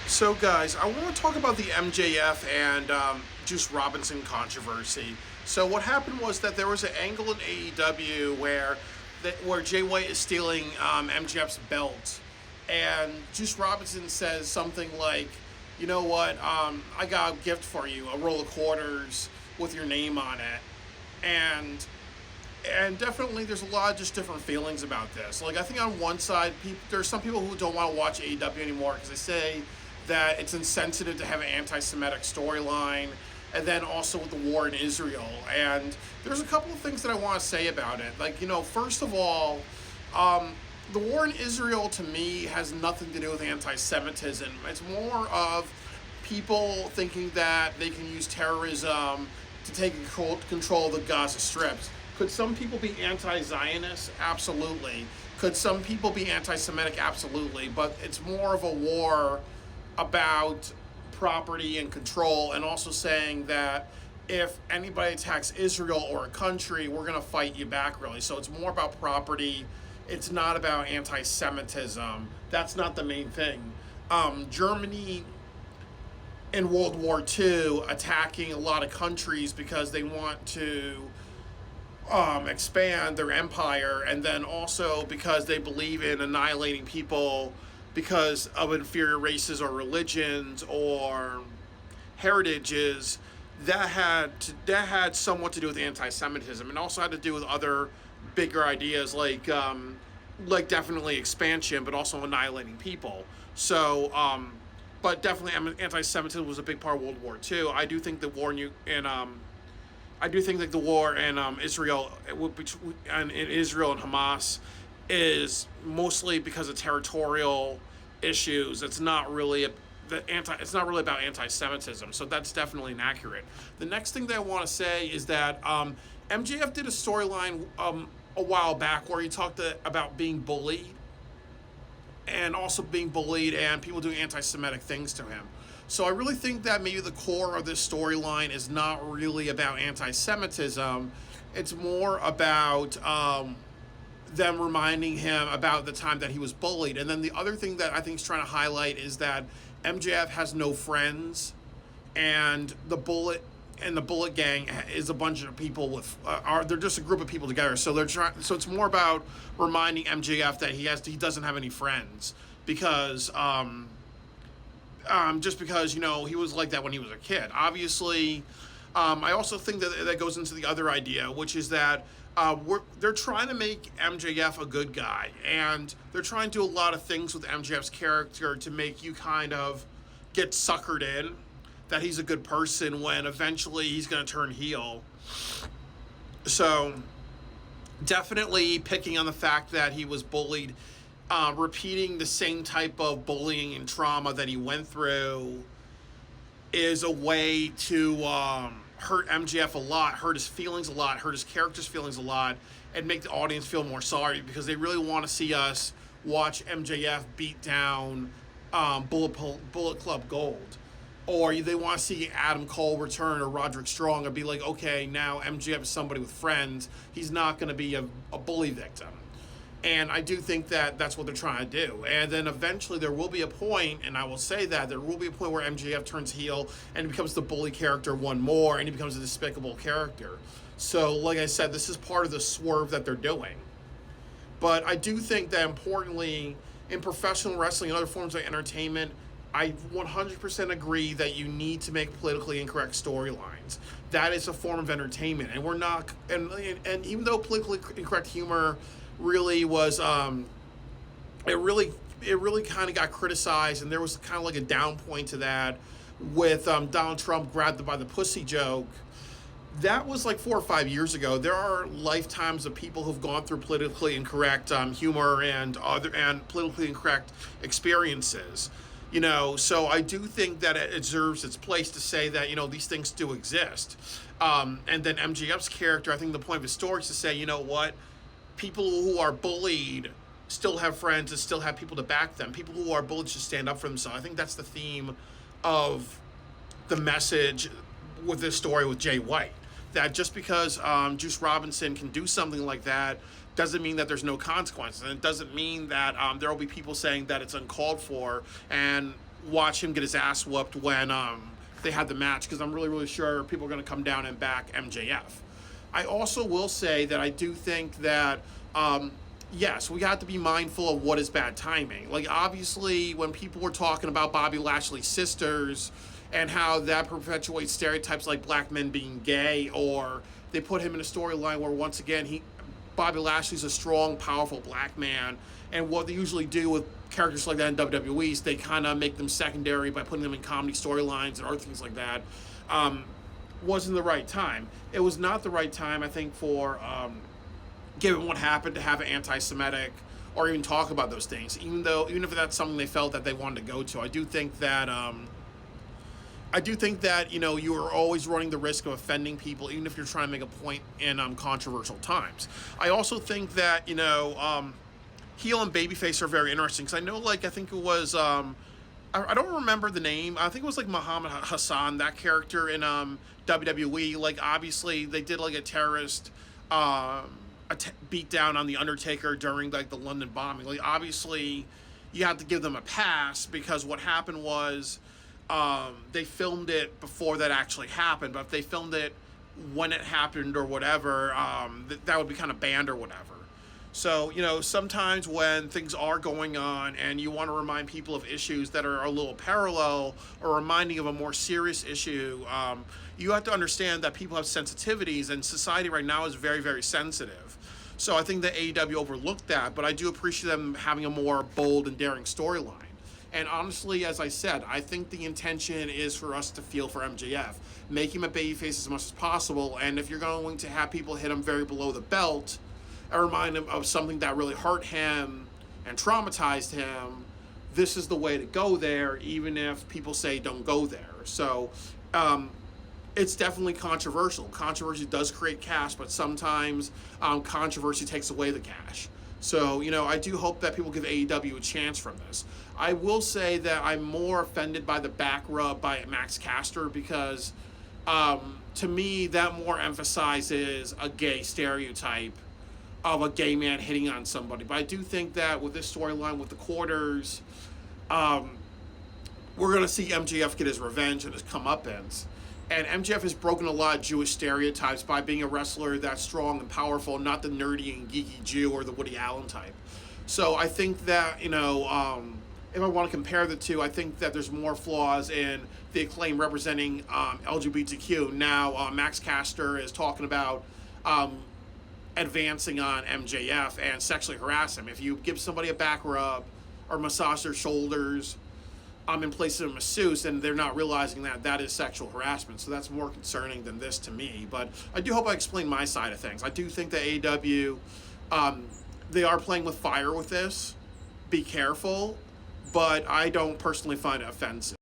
So, guys, I want to talk about the MJF and Juice Robinson controversy. So, what happened was that there was an angle in AEW where Jay White is stealing MJF's belt, and Juice Robinson says something like, "You know what? I got a gift for you, a roll of quarters with your name on it," and definitely there's a lot of just different feelings about this. Like, I think on one side, there's some people who don't want to watch AEW anymore because they say that it's insensitive to have an anti-Semitic storyline, and then also with the war in Israel. And there's a couple of things that I want to say about it. Like, first of all, the war in Israel to me has nothing to do with anti-Semitism. It's more of people thinking that they can use terrorism to take control of the Gaza Strips. Could some people be anti-Zionist? Absolutely. Could some people be anti-Semitic? Absolutely. But it's more of a war about property and control, and also saying that if anybody attacks Israel or a country, we're going to fight you back, really. So it's more about property. It's not about anti-Semitism. That's not the main thing. Germany in World War II attacking a lot of countries because they want to expand their empire, and then also because they believe in annihilating people because of inferior races or religions or heritages. That had somewhat to do with anti-Semitism, and also had to do with other bigger ideas like definitely expansion, but also annihilating people. So, but definitely anti-Semitism was a big part of World War II. I do think the war I do think that the war in Israel and Hamas is mostly because of territorial issues. It's not really it's not really about anti-Semitism. So that's definitely inaccurate. The next thing that I want to say is that MJF did a storyline a while back where he talked about being bullied, and also being bullied and people doing anti-Semitic things to him. So I really think that maybe the core of this storyline is not really about anti-Semitism. It's more about them reminding him about the time that he was bullied. And then the other thing that I think he's trying to highlight is that MJF has no friends, and the Bullet Gang is a bunch of people they're just a group of people together. So it's more about reminding MJF that he doesn't have any friends because just because he was like that when he was a kid. Obviously, I also think that goes into the other idea, which is that they're trying to make MJF a good guy, and they're trying to do a lot of things with MJF's character to make you kind of get suckered in that he's a good person when eventually he's going to turn heel. So definitely picking on the fact that he was bullied, repeating the same type of bullying and trauma that he went through is a way to hurt MJF a lot, hurt his feelings a lot, hurt his character's feelings a lot, and make the audience feel more sorry because they really want to see us watch MJF beat down Bullet Club Gold. Or they want to see Adam Cole return or Roderick Strong and be like, okay, now MJF is somebody with friends. He's not going to be a bully victim. And I do think that that's what they're trying to do. And then eventually there will be a point, and I will say that, there will be a point where MJF turns heel and becomes the bully character one more, and he becomes a despicable character. So, like I said, this is part of the swerve that they're doing. But I do think that, importantly, in professional wrestling and other forms of entertainment, I 100% agree that you need to make politically incorrect storylines. That is a form of entertainment, and we're not. And even though politically incorrect humor really was, it really kind of got criticized, and there was kind of like a down point to that with Donald Trump grabbed by the pussy joke. That was like 4 or 5 years ago. There are lifetimes of people who've gone through politically incorrect humor and politically incorrect experiences. So I do think that it deserves its place to say that, these things do exist. And then MJF's character, I think the point of his story is to say, you know what? People who are bullied still have friends and still have people to back them. People who are bullied should stand up for themselves. I think that's the theme of the message with this story with Jay White. That just because Juice Robinson can do something like that doesn't mean that there's no consequences. And it doesn't mean that there will be people saying that it's uncalled for. And watch him get his ass whooped when they had the match, because I'm really, really sure people are going to come down and back MJF. I also will say that I do think that, yes, we have to be mindful of what is bad timing. Like, obviously, when people were talking about Bobby Lashley's sisters and how that perpetuates stereotypes like black men being gay, or they put him in a storyline where, once again, Bobby Lashley's a strong, powerful black man, and what they usually do with characters like that in WWE is they kind of make them secondary by putting them in comedy storylines and other things like that. Wasn't the right time. It was not the right time, I think, for given what happened, to have an anti-Semitic or even talk about those things. Even if that's something they felt that they wanted to go to, I do think that you are always running the risk of offending people, even if you're trying to make a point in controversial times. I also think that heel and babyface are very interesting, because I know, like, I think it was I don't remember the name. I think it was like Muhammad Hassan, that character in WWE. Like, obviously they did like a terrorist beat down on the Undertaker during like the London bombing. Like, obviously you have to give them a pass, because what happened was they filmed it before that actually happened. But if they filmed it when it happened or whatever, that would be kind of banned or whatever. So, sometimes when things are going on and you want to remind people of issues that are a little parallel or reminding of a more serious issue, you have to understand that people have sensitivities, and society right now is very, very sensitive. So I think that AEW overlooked that, but I do appreciate them having a more bold and daring storyline. And honestly, as I said, I think the intention is for us to feel for MJF. Make him a babyface as much as possible, and if you're going to have people hit him very below the belt, and remind him of something that really hurt him and traumatized him, this is the way to go there, even if people say don't go there. So it's definitely controversial. Controversy does create cash, but sometimes controversy takes away the cash. So, I do hope that people give AEW a chance from this. I will say that I'm more offended by the back rub by Max Caster, because to me, that more emphasizes a gay stereotype of a gay man hitting on somebody. But I do think that with this storyline with the quarters, we're going to see MJF get his revenge and his comeuppance. And MJF has broken a lot of Jewish stereotypes by being a wrestler that's strong and powerful, not the nerdy and geeky Jew or the Woody Allen type. So I think that, if I want to compare the two, I think that there's more flaws in the Acclaim representing LGBTQ. Now, Max Caster is talking about advancing on MJF and sexually harass him. If you give somebody a back rub or massage their shoulders in place of a masseuse, and they're not realizing that is sexual harassment. So that's more concerning than this to me. But I do hope I explained my side of things. I do think that AEW, they are playing with fire with this. Be careful. But I don't personally find it offensive.